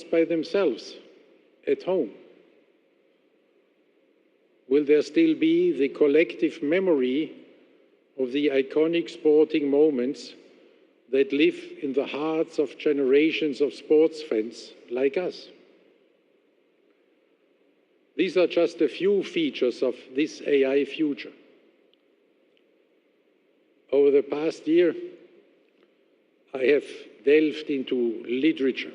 by themselves at home? Will there still be the collective memory of the iconic sporting moments that live in the hearts of generations of sports fans like us? These are just a few features of this AI future. Over the past year, I have delved into literature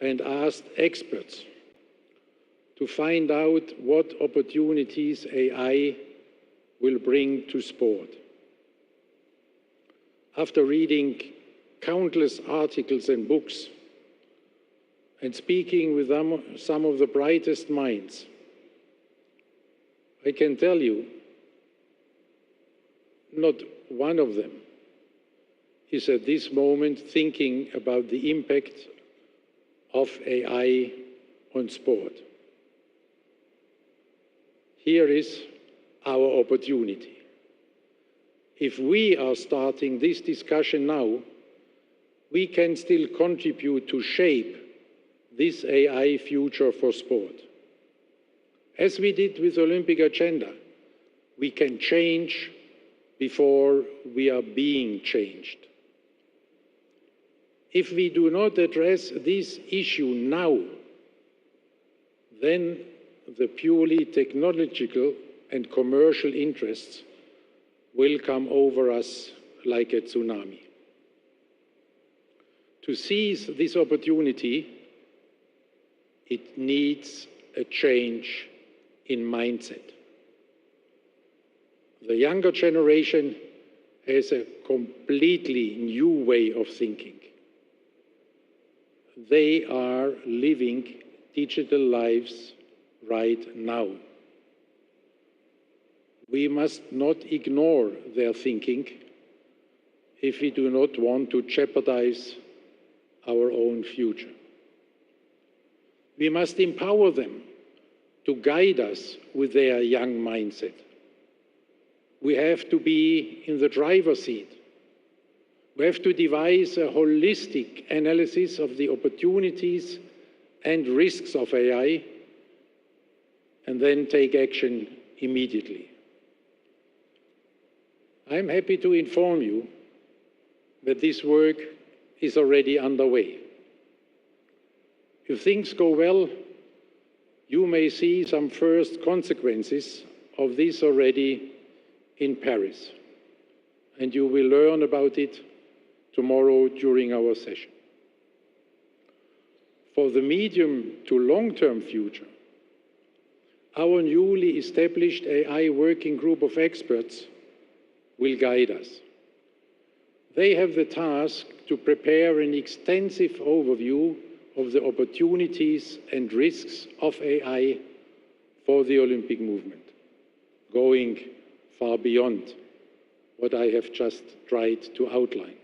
and asked experts to find out what opportunities AI will bring to sport. After reading countless articles and books and speaking with some of the brightest minds, I can tell you, not one of them is at this moment thinking about the impact of AI on sport. Here is our opportunity. If we are starting this discussion now, we can still contribute to shape this AI future for sport. As we did with the Olympic agenda, we can change before we are being changed. If we do not address this issue now, then the purely technological and commercial interests will come over us like a tsunami. To seize this opportunity, it needs a change in mindset. The younger generation has a completely new way of thinking. They are living digital lives right now. We must not ignore their thinking if we do not want to jeopardize our own future. We must empower them to guide us with their young mindset. We have to be in the driver's seat. We have to devise a holistic analysis of the opportunities and risks of AI and then take action immediately. I'm happy to inform you that this work is already underway. If things go well, you may see some first consequences of this already in Paris, and you will learn about it tomorrow during our session. For the medium to long-term future, our newly established AI working group of experts will guide us. They have the task to prepare an extensive overview of the opportunities and risks of AI for the Olympic movement, going far beyond what I have just tried to outline.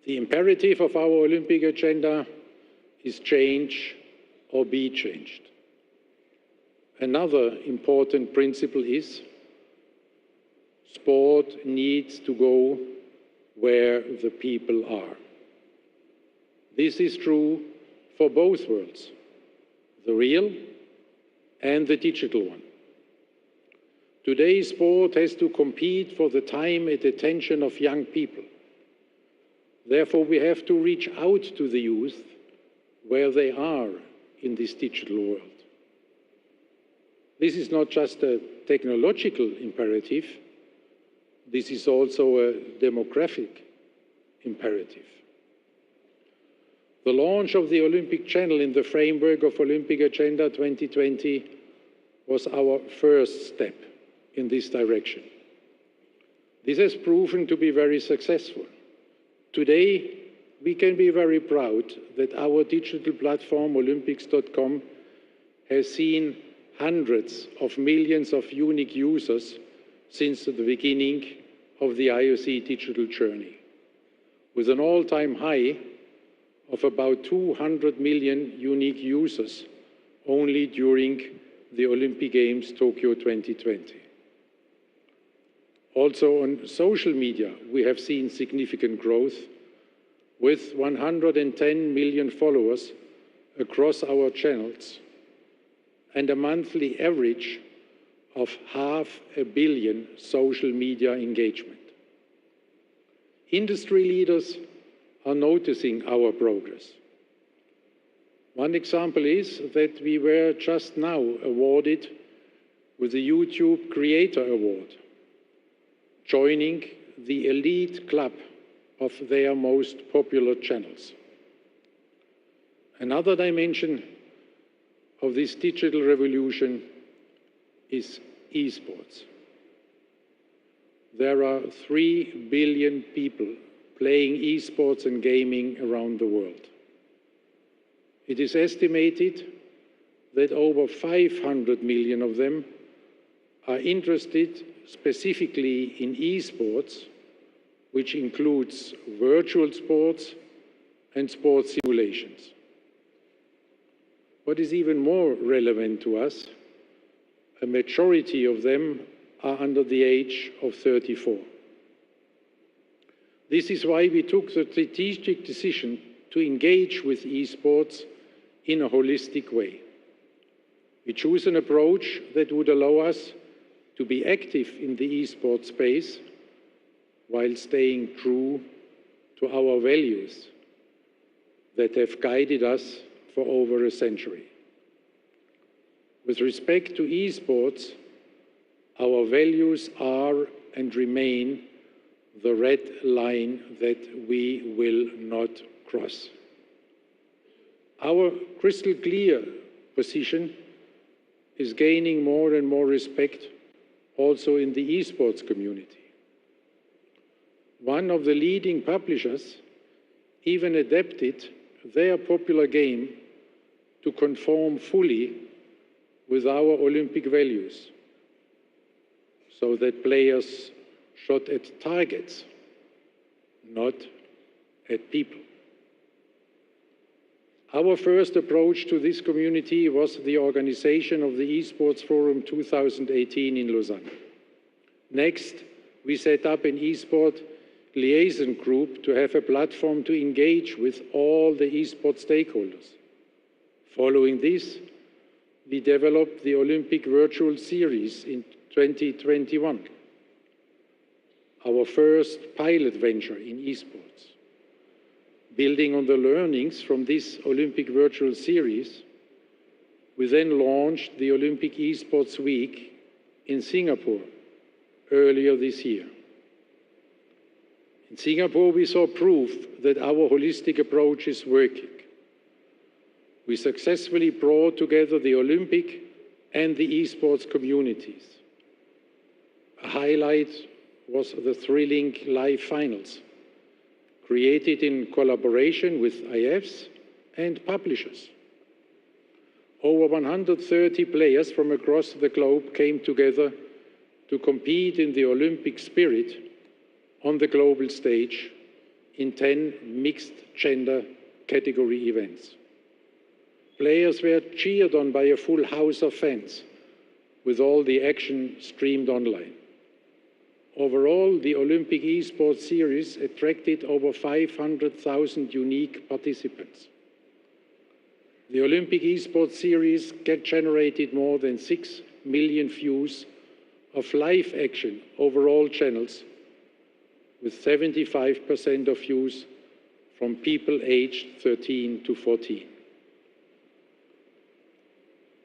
The imperative of our Olympic agenda is change or be changed. Another important principle is sport needs to go where the people are. This is true for both worlds, the real and the digital one. Today, sport has to compete for the time and attention of young people. Therefore, we have to reach out to the youth where they are in this digital world. This is not just a technological imperative, this is also a demographic imperative. The launch of the Olympic Channel in the framework of Olympic Agenda 2020 was our first step in this direction. This has proven to be very successful. Today, we can be very proud that our digital platform, olympics.com, has seen hundreds of millions of unique users since the beginning of the IOC digital journey, with an all-time high of about 200 million unique users only during the Olympic Games Tokyo 2020. Also on social media, we have seen significant growth, with 110 million followers across our channels and a monthly average of 500 million social media engagement. Industry leaders are noticing our progress. One example is that we were just now awarded with the YouTube Creator Award, joining the elite club of their most popular channels. Another dimension of this digital revolution is esports. There are 3 billion people playing esports and gaming around the world. It is estimated that over 500 million of them are interested specifically in esports, which includes virtual sports and sports simulations. What is even more relevant to us, a majority of them are under the age of 34. This is why we took the strategic decision to engage with esports in a holistic way. We chose an approach that would allow us to be active in the esports space while staying true to our values that have guided us for over a century. With respect to esports, our values are and remain the red line that we will not cross. Our crystal clear position is gaining more and more respect also in the esports community. One of the leading publishers even adapted their popular game to conform fully with our Olympic values, so that players shot at targets, not at people. Our first approach to this community was the organization of the Esports Forum 2018 in Lausanne. Next, we set up an esports liaison group to have a platform to engage with all the esports stakeholders. Following this, we developed the Olympic Virtual Series in 2021, our first pilot venture in esports. Building on the learnings from this Olympic Virtual Series, we then launched the Olympic Esports Week in Singapore earlier this year. In Singapore, we saw proof that our holistic approach is working. We successfully brought together the Olympic and the esports communities. A highlight was the thrilling live finals, created in collaboration with IFs and publishers. Over 130 players from across the globe came together to compete in the Olympic spirit on the global stage in 10 mixed-gender category events. Players were cheered on by a full house of fans, with all the action streamed online. Overall, the Olympic Esports Series attracted over 500,000 unique participants. The Olympic Esports Series generated more than 6 million views of live action over all channels, with 75% of views from people aged 13 to 14.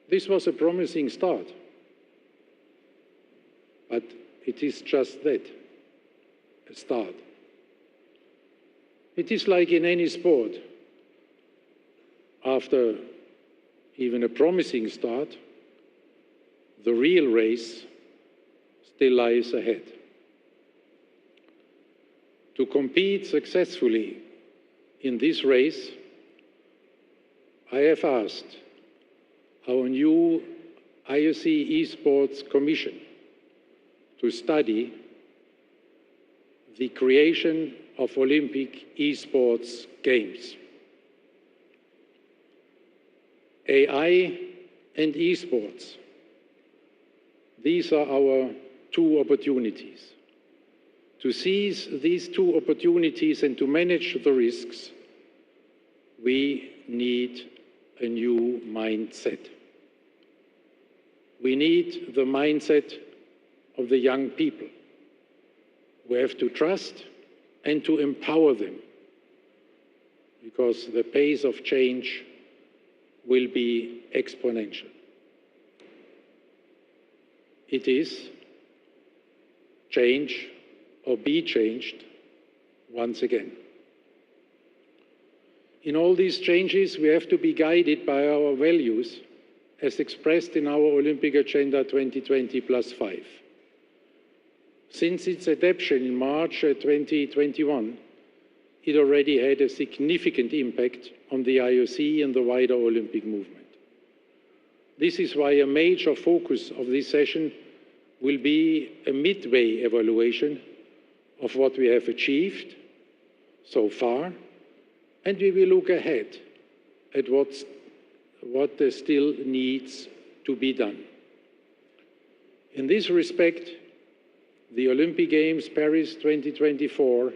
This was a promising start, but it is just that, a start. It is like in any sport. After even a promising start, the real race still lies ahead. To compete successfully in this race, I have asked our new IOC Esports Commission to study the creation of Olympic Esports Games. AI and esports, these are our two opportunities. To seize these two opportunities and to manage the risks, we need a new mindset. We need the mindset of the young people. We have to trust and to empower them, because the pace of change will be exponential. It is change or be changed once again. In all these changes, we have to be guided by our values as expressed in our Olympic Agenda 2020+5. Since its adoption in March 2021, it already had a significant impact on the IOC and the wider Olympic movement. This is why a major focus of this session will be a midway evaluation of what we have achieved so far, and we will look ahead at what still needs to be done. In this respect, the Olympic Games Paris 2024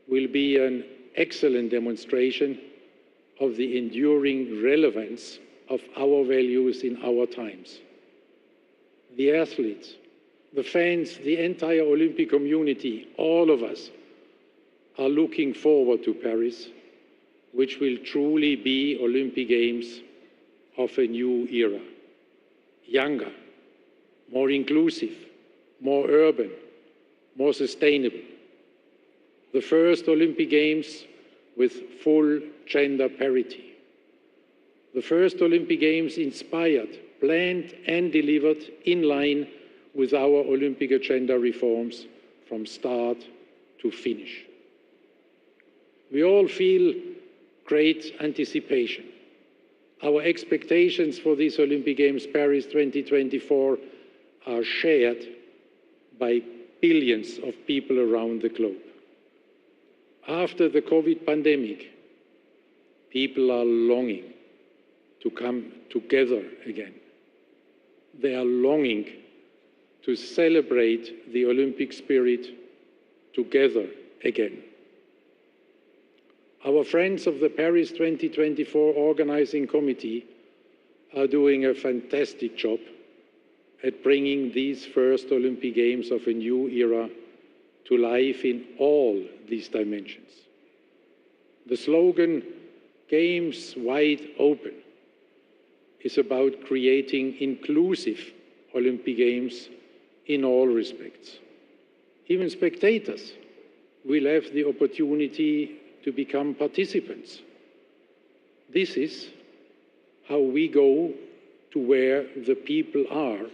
will be an excellent demonstration of the enduring relevance of our values in our times. The athletes, the fans, the entire Olympic community, all of us are looking forward to Paris, which will truly be Olympic Games of a new era. Younger, more inclusive, more urban, more sustainable. The first Olympic Games with full gender parity. The first Olympic Games inspired, planned and delivered in line with our Olympic agenda reforms from start to finish. We all feel great anticipation. Our expectations for these Olympic Games Paris 2024 are shared by billions of people around the globe. After the COVID pandemic, people are longing to come together again. They are longing to celebrate the Olympic spirit together again. Our friends of the Paris 2024 Organizing Committee are doing a fantastic job at bringing these first Olympic Games of a new era to life in all these dimensions. The slogan, Games Wide Open, is about creating inclusive Olympic Games in all respects. Even spectators will have the opportunity to become participants. This is how we go to where the people are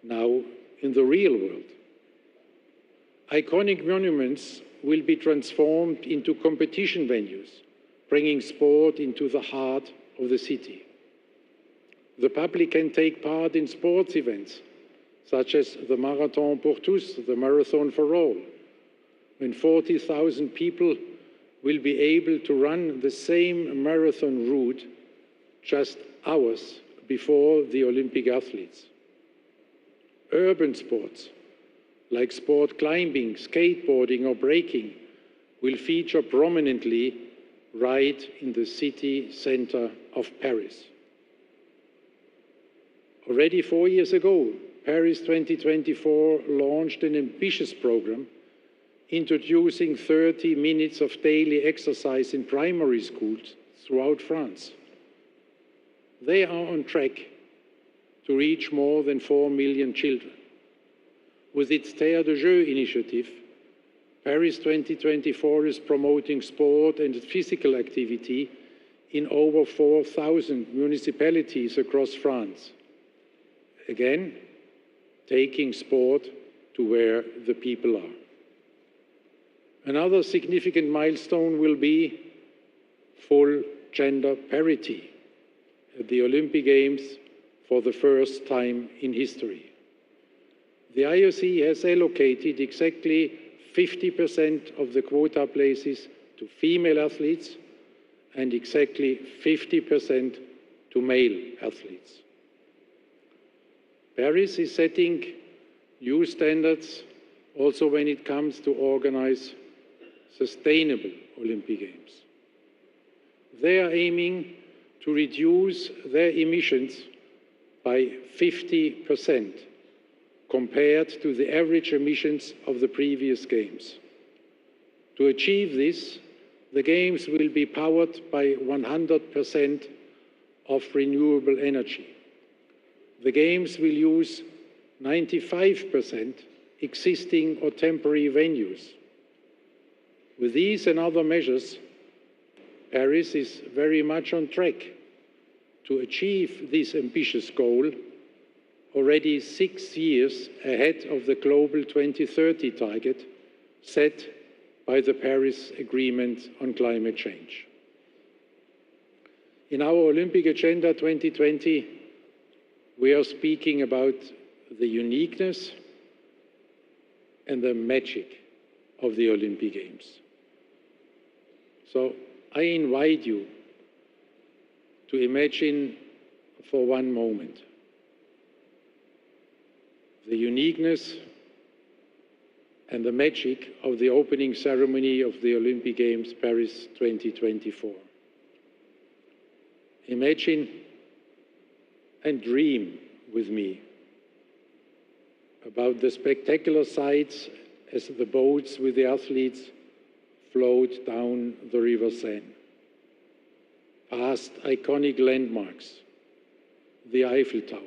now in the real world. Iconic monuments will be transformed into competition venues, bringing sport into the heart of the city. The public can take part in sports events, such as the Marathon pour tous, the Marathon for all, when 40,000 people will be able to run the same marathon route just hours before the Olympic athletes. Urban sports, like sport climbing, skateboarding or breaking, will feature prominently right in the city center of Paris. Already 4 years ago, Paris 2024 launched an ambitious program introducing 30 minutes of daily exercise in primary schools throughout France. They are on track to reach more than 4 million children. With its Terre de Jeux initiative, Paris 2024 is promoting sport and physical activity in over 4,000 municipalities across France. Again, taking sport to where the people are. Another significant milestone will be full gender parity at the Olympic Games for the first time in history. The IOC has allocated exactly 50% of the quota places to female athletes and exactly 50% to male athletes. Paris is setting new standards also when it comes to organize sustainable Olympic Games. They are aiming to reduce their emissions by 50% compared to the average emissions of the previous Games. To achieve this, the Games will be powered by 100% of renewable energy. The Games will use 95% existing or temporary venues. With these and other measures, Paris is very much on track to achieve this ambitious goal already 6 years ahead of the global 2030 target set by the Paris Agreement on Climate Change. In our Olympic Agenda 2020, we are speaking about the uniqueness and the magic of the Olympic Games. So I invite you to imagine for one moment the uniqueness and the magic of the opening ceremony of the Olympic Games Paris 2024. Imagine and dream with me about the spectacular sights as the boats with the athletes float down the River Seine, past iconic landmarks, the Eiffel Tower,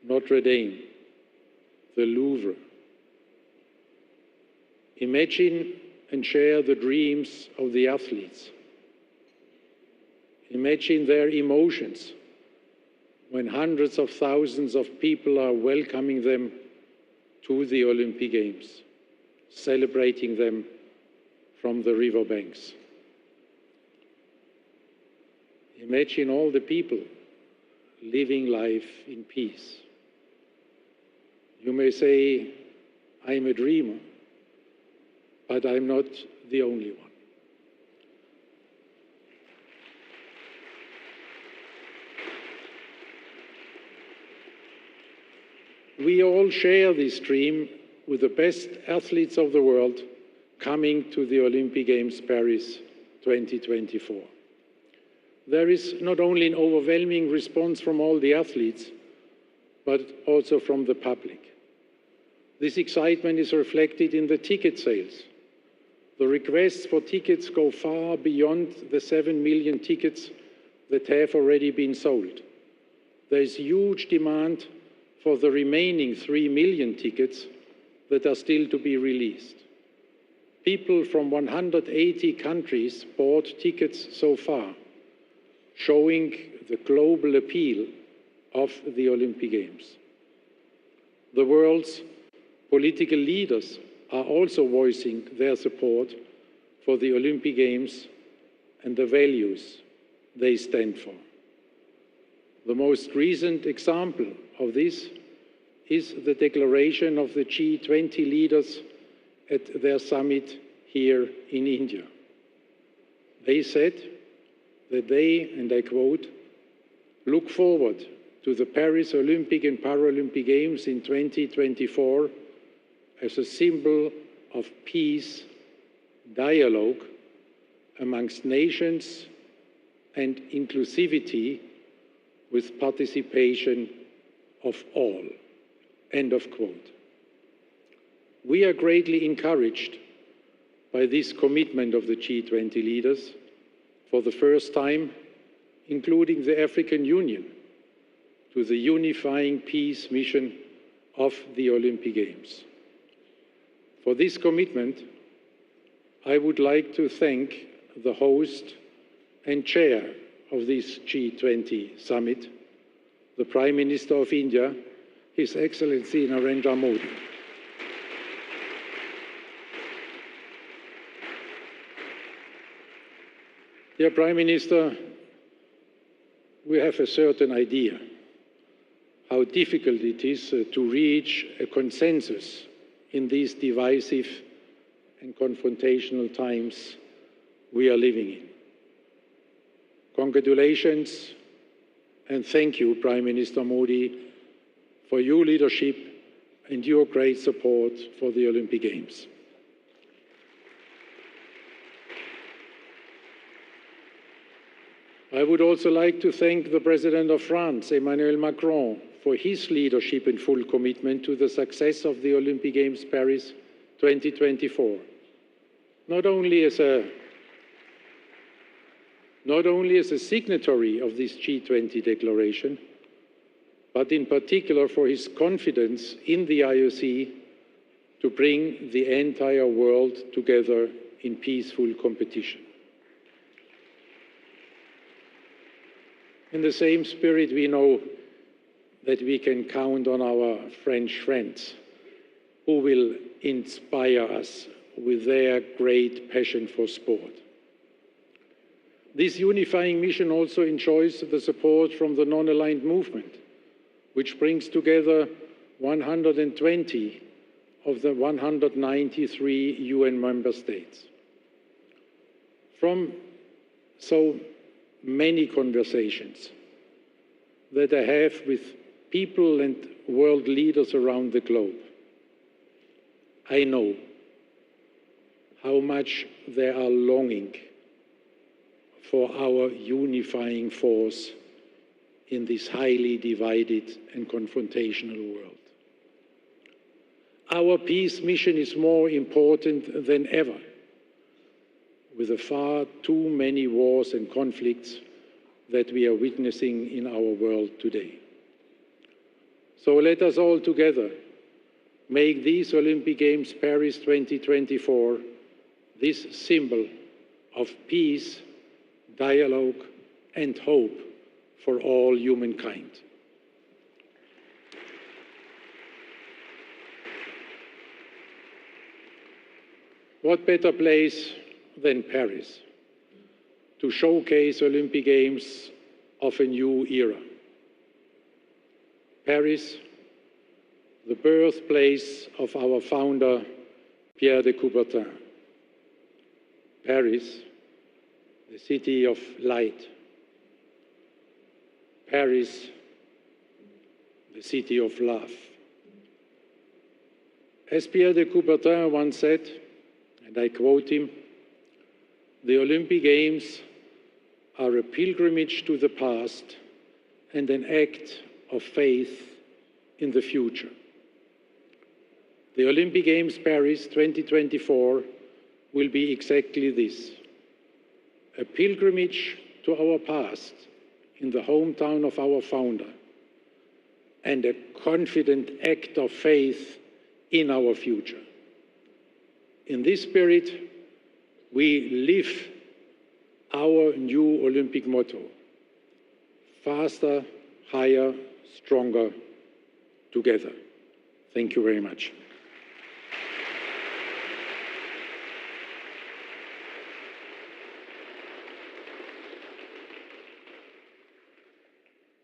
Notre Dame, the Louvre. Imagine and share the dreams of the athletes. Imagine their emotions when hundreds of thousands of people are welcoming them to the Olympic Games, celebrating them from the riverbanks. Imagine all the people living life in peace. You may say, I'm a dreamer, but I'm not the only one. We all share this dream with the best athletes of the world coming to the Olympic Games Paris 2024. There is not only an overwhelming response from all the athletes, but also from the public. This excitement is reflected in the ticket sales. The requests for tickets go far beyond the 7 million tickets that have already been sold. There is huge demand for the remaining 3 million tickets that are still to be released. People from 180 countries bought tickets so far, showing the global appeal of the Olympic Games. The world's political leaders are also voicing their support for the Olympic Games and the values they stand for. The most recent example of this is the declaration of the G20 leaders at their summit here in India. They said that they, and I quote, look forward to the Paris Olympic and Paralympic Games in 2024 as a symbol of peace, dialogue amongst nations, and inclusivity with participation of all. End of quote. We are greatly encouraged by this commitment of the G20 leaders, for the first time, including the African Union, to the unifying peace mission of the Olympic Games. For this commitment, I would like to thank the host and chair of this G20 summit, the Prime Minister of India, His Excellency Narendra Modi. Dear Prime Minister, we have a certain idea how difficult it is to reach a consensus in these divisive and confrontational times we are living in. Congratulations and thank you, Prime Minister Modi, for your leadership and your great support for the Olympic Games. I would also like to thank the President of France, Emmanuel Macron, for his leadership and full commitment to the success of the Olympic Games Paris 2024. Not only as a signatory of this G20 declaration, but in particular for his confidence in the IOC to bring the entire world together in peaceful competition. In the same spirit, we know that we can count on our French friends who will inspire us with their great passion for sport. This unifying mission also enjoys the support from the non-aligned movement, which brings together 120 of the 193 UN member states. From so many conversations that I have with people and world leaders around the globe, I know how much they are longing for our unifying force in this highly divided and confrontational world. Our peace mission is more important than ever, with the far too many wars and conflicts that we are witnessing in our world today. So let us all together make these Olympic Games Paris 2024 this symbol of peace, dialogue, and hope for all humankind. What better place than Paris to showcase Olympic Games of a new era? Paris, the birthplace of our founder, Pierre de Coubertin. Paris, the city of light. Paris, the city of love. As Pierre de Coubertin once said, and I quote him, "The Olympic Games are a pilgrimage to the past and an act of faith in the future." The Olympic Games Paris 2024 will be exactly this, a pilgrimage to our past in the hometown of our founder, and a confident act of faith in our future. In this spirit, we live our new Olympic motto, faster, higher, stronger, together. Thank you very much.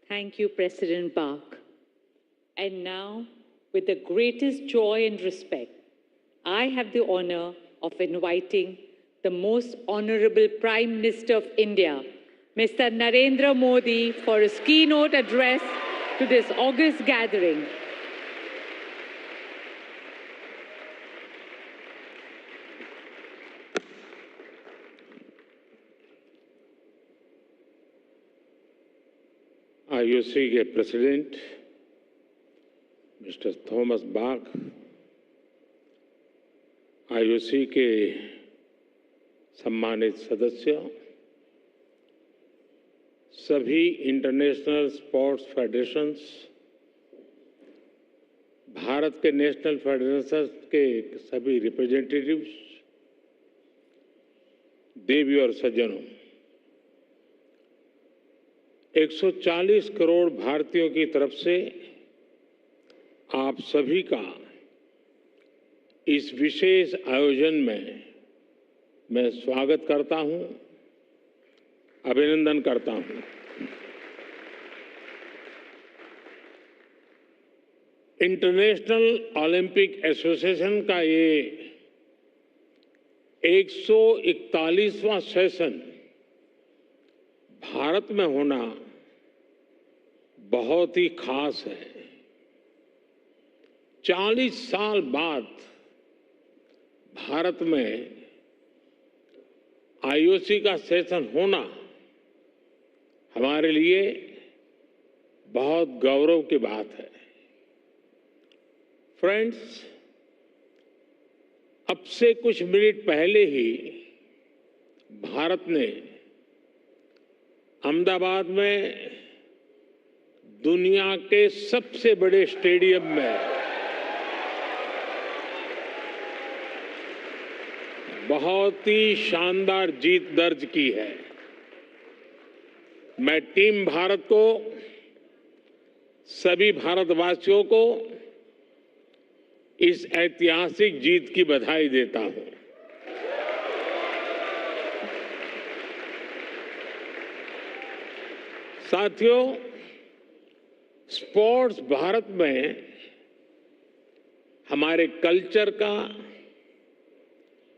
Thank you, President Bach. And now, with the greatest joy and respect, I have the honor of inviting the Most Honorable Prime Minister of India, Mr. Narendra Modi, for his keynote address to this august gathering. IOC के president mister Thomas Bach, IOC के सम्मानित सदस्य, सभी international sports federations, Bharat के national federations के सभी representatives, देवी और सज्जनों, 140 करोड़ भारतीयों की तरफ से आप सभी का इस विशेष आयोजन में मैं स्वागत करता हूं, अभिनंदन करता हूं। इंटरनेशनल ओलंपिक एसोसिएशन का ये 141वां सेशन भारत में होना बहुत ही खास है। 40 साल बाद भारत में आईओसी का सेशन होना हमारे लिए बहुत गौरव की बात है। फ्रेंड्स, अब से कुछ मिनट पहले ही भारत ने अहमदाबाद में दुनिया के सबसे बड़े स्टेडियम में बहुत ही शानदार जीत दर्ज की है। मैं टीम भारत को, सभी भारतवासियों को इस ऐतिहासिक जीत की बधाई देता हूं। साथियों, स्पोर्ट्स भारत में हमारे कल्चर का,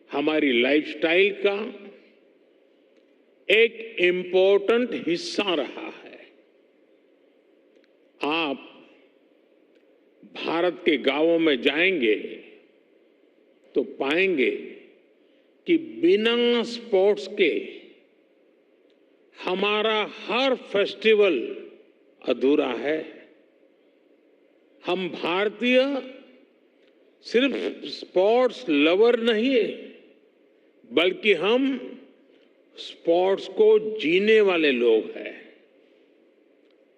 हमारी लाइफस्टाइल का एक इम्पोर्टेंट हिस्सा रहा है। आप भारत के गांवों में जाएंगे तो पाएंगे कि बिना स्पोर्ट्स के हमारा हर फेस्टिवल अधूरा है। हम भारतीय सिर्फ स्पोर्ट्स लवर नहीं है, बल्कि हम स्पोर्ट्स को जीने वाले लोग हैं।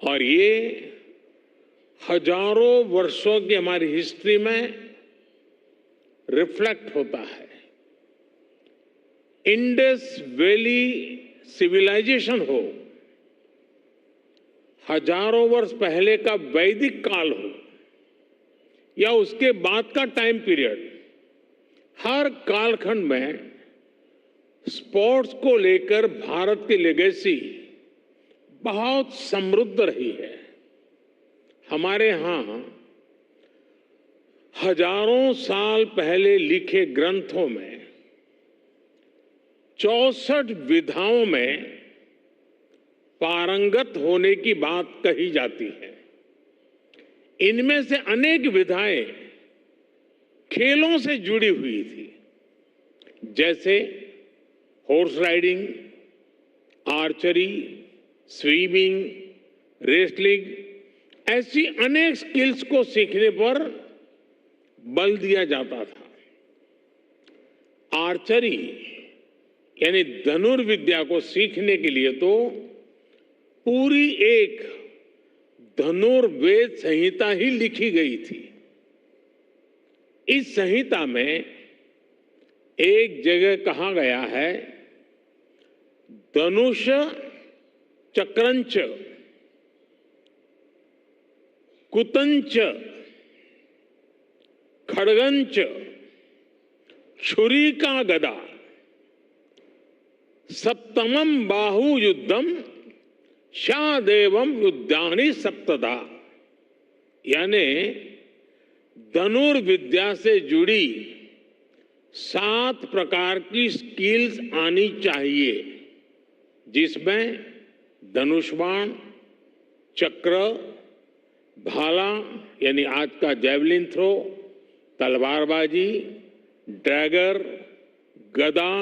और ये हजारों वर्षों की हमारी हिस्ट्री में रिफ्लेक्ट होता है। इंडस वैली सिविलाइजेशन हो, हजारों वर्ष पहले का वैदिक काल हो, या उसके बाद का टाइम पीरियड, हर कालखंड में स्पोर्ट्स को लेकर भारत की लेगेसी बहुत समृद्ध रही है। हमारे यहां हजारों साल पहले लिखे ग्रंथों में 64 विधाओं में पारंगत होने की बात कही जाती है। इनमें से अनेक विधाएं खेलों से जुड़ी हुई थी, जैसे horse riding, archery, swimming, wrestling. ऐसी अनेक स्किल्स को सीखने पर बल दिया जाता था। आर्चरी यानी धनुर्विद्या को सीखने के लिए तो पूरी एक धनुर्वेद संहिता ही लिखी गई थी। इस संहिता में एक जगह कहा गया है, धनुष चक्रंच कुतंच खड़गंच छुरी का गदा सप्तमम बाहु युद्धम शादेवम युद्धानि सप्तदा। यानी धनुर्विद्या से जुड़ी 7 प्रकार की स्किल्स आनी चाहिए, जिसमें धनुष बाण, चक्र, भाला यानी आज का जैवलिन थ्रो, तलवारबाजी, ड्रैगर, गदा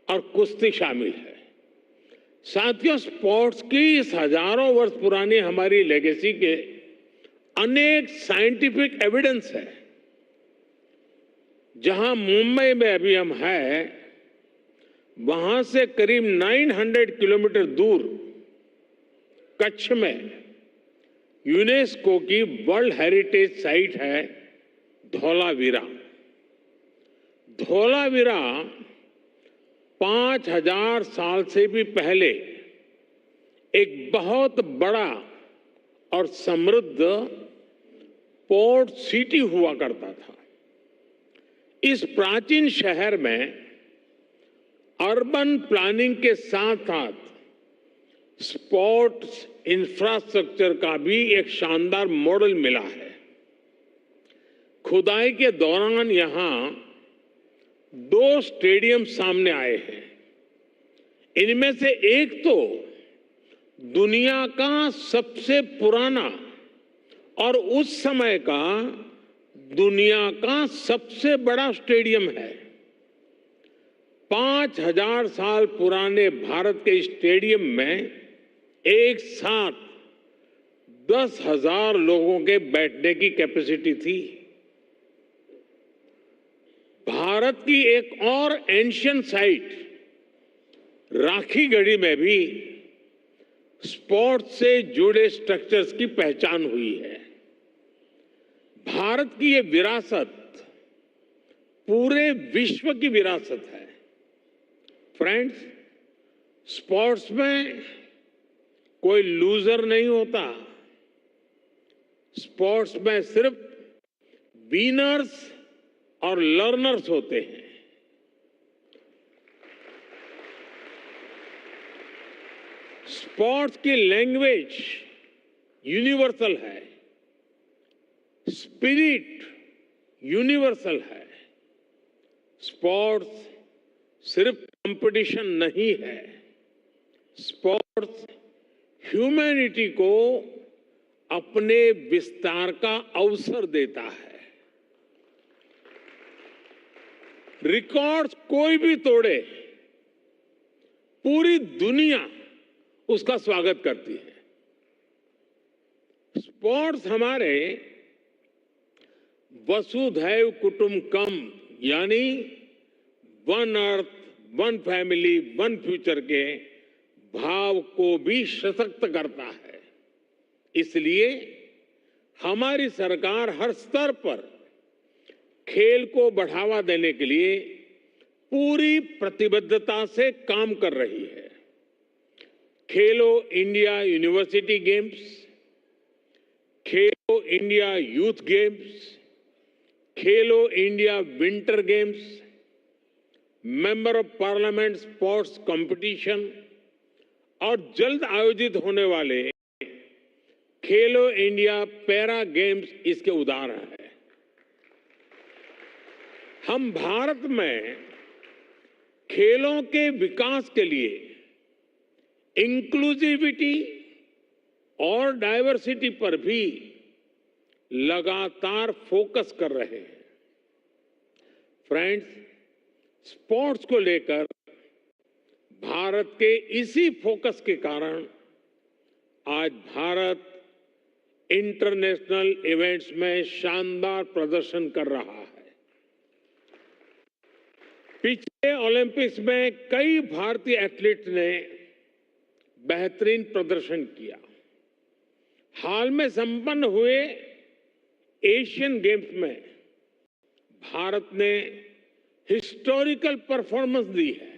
और कुश्ती शामिल है। साथियों, स्पोर्ट्स की इस हजारों वर्ष पुरानी हमारी लेगेसी के अनेक साइंटिफिक एविडेंस है। जहां मुंबई में अभी हम हैं, वहां से करीब 900 किलोमीटर दूर कच्छ में यूनेस्को की वर्ल्ड हेरिटेज साइट है धौलावीरा। धौलावीरा 5000 साल से भी पहले एक बहुत बड़ा और समृद्ध पोर्ट सिटी हुआ करता था। इस प्राचीन शहर में अर्बन प्लानिंग के साथ साथ स्पोर्ट्स इंफ्रास्ट्रक्चर का भी एक शानदार मॉडल मिला है। खुदाई के दौरान यहां 2 स्टेडियम सामने आए हैं। इनमें से एक तो दुनिया का सबसे पुराना और उस समय का दुनिया का सबसे बड़ा स्टेडियम है। 5000 साल पुराने भारत के स्टेडियम में एक साथ 10,000 लोगों के बैठने की कैपेसिटी थी। भारत की एक और एंशियंट साइट राखी गढ़ी में भी स्पोर्ट्स से जुड़े स्ट्रक्चर्स की पहचान हुई है। भारत की ये विरासत पूरे विश्व की विरासत है। फ्रेंड्स, स्पोर्ट्स में कोई लूजर नहीं होता। स्पोर्ट्स में सिर्फ विनर्स और लर्नर्स होते हैं। स्पोर्ट्स की लैंग्वेज यूनिवर्सल है, स्पिरिट यूनिवर्सल है। स्पोर्ट्स सिर्फ कंपटीशन नहीं है, स्पोर्ट्स ह्यूमैनिटी को अपने विस्तार का अवसर देता है। रिकॉर्ड्स कोई भी तोड़े, पूरी दुनिया उसका स्वागत करती है। स्पोर्ट्स हमारे वसुधैव कुटुंबकम यानी one earth, one family, one future के भाव को भी सशक्त करता है। इसलिए हमारी सरकार हर स्तर पर खेल को बढ़ावा देने के लिए पूरी प्रतिबद्धता से काम कर रही है। खेलो India university games, Khelo India youth games, Khelo India winter games, member of parliament sports competition और जल्द आयोजित होने वाले खेलो इंडिया पैरा गेम्स इसके उदाहरण हैं। हम भारत में खेलों के विकास के लिए इंक्लूसिविटी और डाइवर्सिटी पर भी लगातार फोकस कर रहे हैं। फ्रेंड्स, स्पोर्ट्स को लेकर भारत के इसी फोकस के कारण आज भारत इंटरनेशनल इवेंट्स में शानदार प्रदर्शन कर रहा है। पिछले ओलंपिक्स में कई भारतीय एथलीट्स ने बेहतरीन प्रदर्शन किया। हाल में संपन्न हुए एशियन गेम्स में भारत ने हिस्टोरिकल परफॉर्मेंस दी है।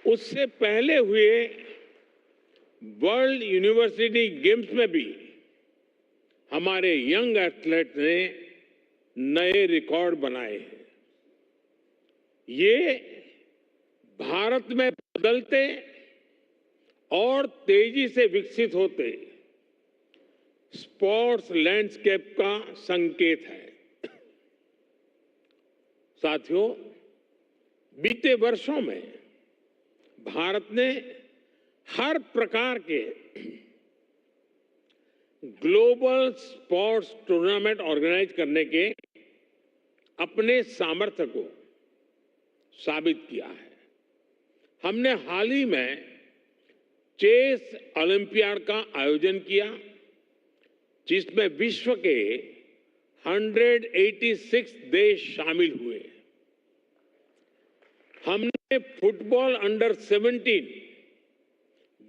उससे पहले हुए वर्ल्ड यूनिवर्सिटी गेम्स में भी हमारे यंग एथलीट ने नए रिकॉर्ड बनाए हैं। ये भारत में बदलते और तेजी से विकसित होते स्पोर्ट्स लैंडस्केप का संकेत है। साथियों, बीते वर्षों में भारत ने हर प्रकार के ग्लोबल स्पोर्ट्स टूर्नामेंट ऑर्गेनाइज करने के अपने सामर्थ्य को साबित किया है। हमने हाल ही में चेस ओलंपियाड का आयोजन किया, जिसमें विश्व के 186 देश शामिल हुए। हमने football under 17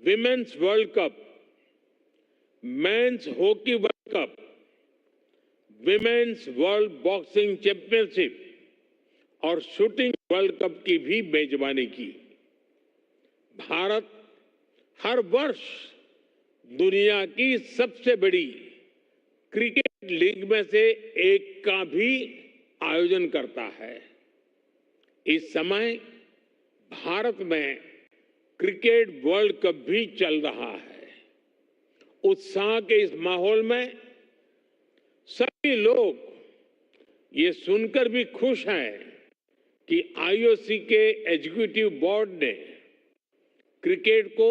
women's world cup, men's hockey world cup, women's world boxing championship और शूटिंग वर्ल्ड कप की भी मेजबानी की। भारत हर वर्ष दुनिया की सबसे बड़ी क्रिकेट लीग में से एक का भी आयोजन करता है। इस समय भारत में क्रिकेट वर्ल्ड कप भी चल रहा है। उत्साह के इस माहौल में सभी लोग ये सुनकर भी खुश हैं कि आईओसी के एग्जीक्यूटिव बोर्ड ने क्रिकेट को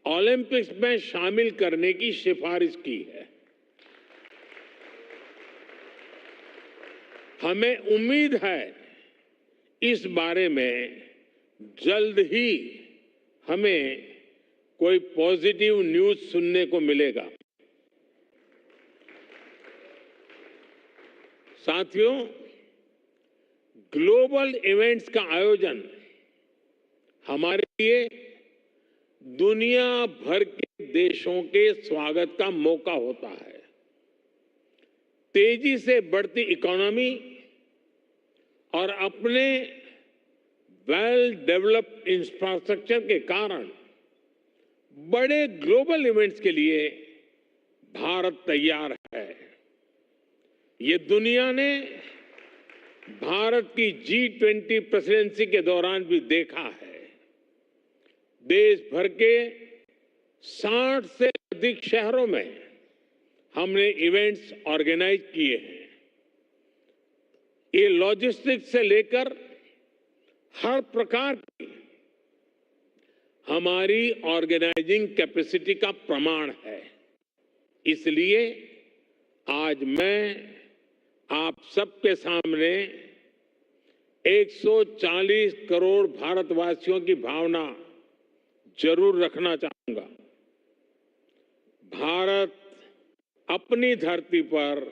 ओलंपिक्स में शामिल करने की सिफारिश की है। हमें उम्मीद है इस बारे में जल्द ही हमें कोई पॉजिटिव न्यूज सुनने को मिलेगा। साथियों, ग्लोबल इवेंट्स का आयोजन हमारे लिए दुनिया भर के देशों के स्वागत का मौका होता है। तेजी से बढ़ती इकोनॉमी और अपने वेल डेवलप्ड इंफ्रास्ट्रक्चर के कारण बड़े ग्लोबल इवेंट्स के लिए भारत तैयार है। ये दुनिया ने भारत की G20 प्रेसिडेंसी के दौरान भी देखा है। देश भर के 60 से अधिक शहरों में हमने इवेंट्स ऑर्गेनाइज किए हैं। ये लॉजिस्टिक्स से लेकर हर प्रकार की हमारी ऑर्गेनाइजिंग कैपेसिटी का प्रमाण है। इसलिए आज मैं आप सबके सामने 140 करोड़ भारतवासियों की भावना जरूर रखना चाहूंगा। भारत अपनी धरती पर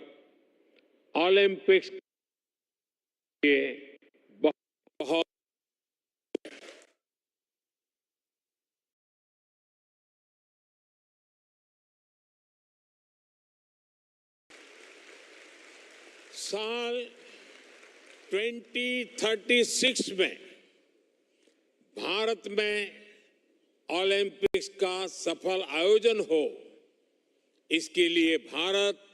ओलंपिक्स के बहुत साल 2036 में भारत में ओलंपिक्स का सफल आयोजन हो, इसके लिए भारत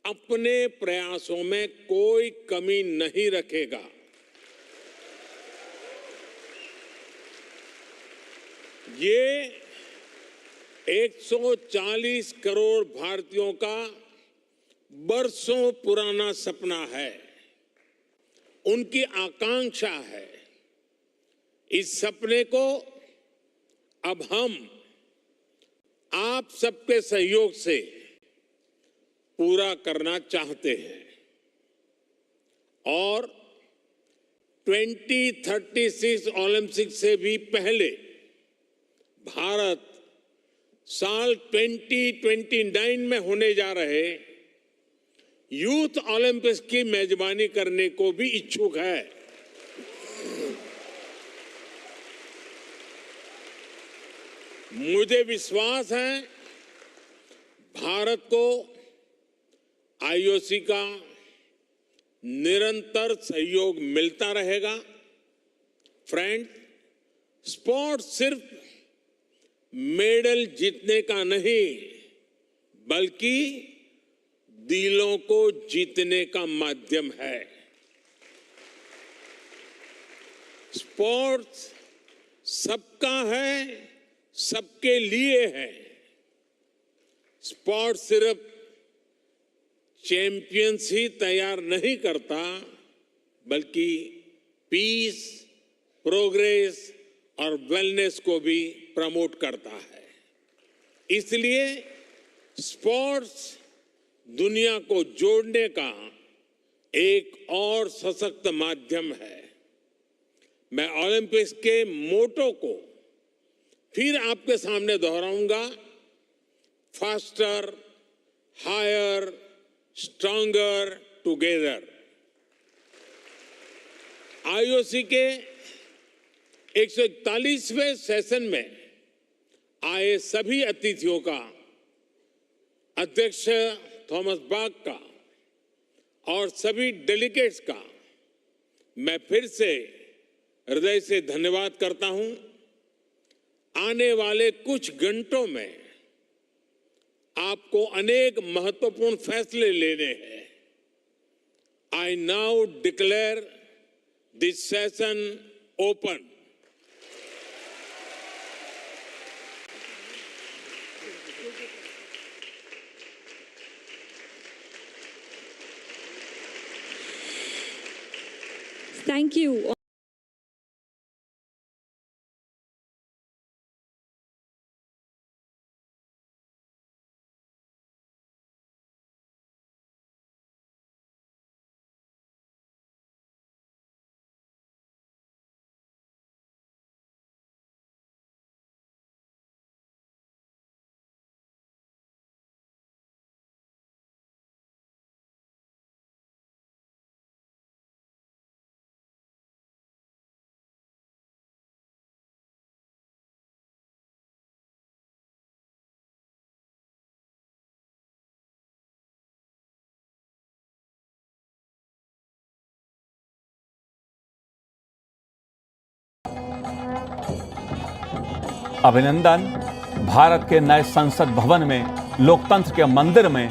अपने प्रयासों में कोई कमी नहीं रखेगा। ये 140 करोड़ भारतीयों का बरसों पुराना सपना है, उनकी आकांक्षा है। इस सपने को अब हम आप सबके सहयोग से पूरा करना चाहते हैं और 2036 ओलंपिक्स से भी पहले भारत साल 2029 में होने जा रहे यूथ ओलंपिक्स की मेजबानी करने को भी इच्छुक है। मुझे विश्वास है भारत को आईओसी का निरंतर सहयोग मिलता रहेगा। फ्रेंड, स्पोर्ट सिर्फ मेडल जीतने का नहीं, बल्कि दिलों को जीतने का माध्यम है। स्पोर्ट्स सबका है, सबके लिए है। स्पोर्ट्स सिर्फ चैंपियंस ही तैयार नहीं करता, बल्कि पीस, प्रोग्रेस और वेलनेस को भी प्रमोट करता है। इसलिए स्पोर्ट्स दुनिया को जोड़ने का एक और सशक्त माध्यम है। मैं ओलंपिक्स के मोटो को फिर आपके सामने दोहराऊंगा। Faster, higher, stronger together. IOC के 141वें सेशन में आए सभी अतिथियों का, अध्यक्ष थॉमस बाक का और सभी डेलीगेट्स का मैं फिर से हृदय से धन्यवाद करता हूं। आने वाले कुछ घंटों में आपको अनेक महत्वपूर्ण फैसले लेने हैं। I now declare this session open. Thank you. अभिनंदन। भारत के नए संसद भवन में लोकतंत्र के मंदिर में